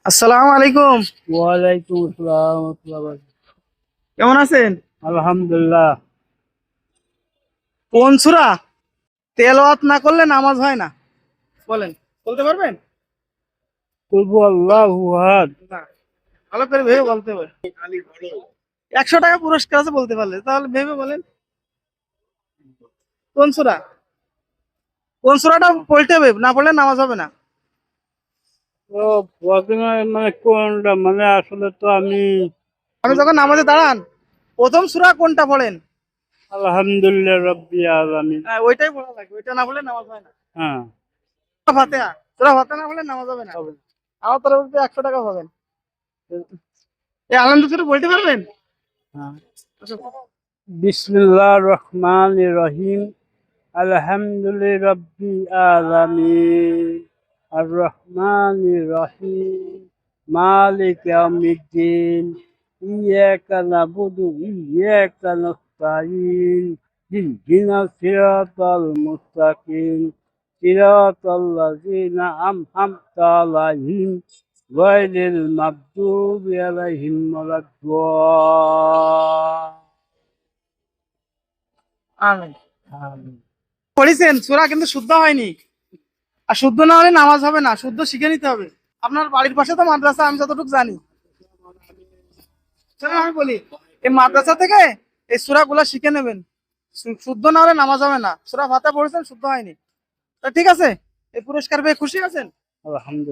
আসসালামু আলাইকুম। ওয়ালাইকুম আসসালাম ওয়া রাহমাতুল্লাহি। কেমন আছেন? আলহামদুলিল্লাহ। কোন সূরা তেলাওয়াত না করলে নামাজ হয় না? বলেন, বলতে পারবেন? কুল হুয়াল্লাহু আহাদ। না, ভালো করে ভেবে বলতে হবে। 100 টাকা পুরস্কার আছে বলতে পারলে, তাহলে ভেবে বলেন কোন সূরা? কোন সূরাটা পড়তে হবে, না পড়লে নামাজ হবে না। তো প্রথমে মানে কোনটা মানে আসলে তো আমি আপনি যখন নামাজে দাঁড়ান প্রথম সূরা কোনটা পড়েন? আলহামদুলিল্লাহ রাব্বিল আলামিন। হ্যাঁ, ওইটাই পড়া লাগবে, ওইটা না পড়লে নামাজ হয় না। হ্যাঁ। সূরা ফাতিহা, সূরা ফাতিহা না পড়লে নামাজ হবে না। আমার তরফ থেকে 100 টাকা পাবেন। এই আলহামদুলিল্লাহ বলতে পারবেন? হ্যাঁ। আচ্ছা, বিসমিল্লাহির রহমানির রহিম। আলহামদুলিল্লাহি রাব্বিল আলামিন। আর রহমানির রহিম। মালিক ইয়াউমিদ্দিন। ইয়াকা নাবুদু ওয়া ইয়াকা নাস্তাঈন। ইহদিনাস সিরাতাল মুস্তাকিম। সিরাতাল লাযিনা আন'আমতা আলাইহিম গায়রিল মাগদুবি আলাইহিম আমিন। ওয়ালাদ-দাল্লিন। পড়েছেন সূরা কিন্তু শুদ্ধ হয়নি। আর শুদ্ধ না হলে নামাজ হবে না, শুদ্ধ শিখে নিতে হবে। আপনার বাড়ির পাশে তো মাদ্রাসা, আমি যতটুকু জানি। শোনেন, আমি বলি, এই মাদ্রাসা থেকে এই সূরা গুলা শিখে নেবেন। শুদ্ধ না হলে নামাজ হবে না। সূরা ফাতিহা পড়েছেন, শুদ্ধ হয়নি। তো ঠিক আছে, এই পুরস্কার পেয়ে খুশি আছেন? আলহামদুলিল্লাহ।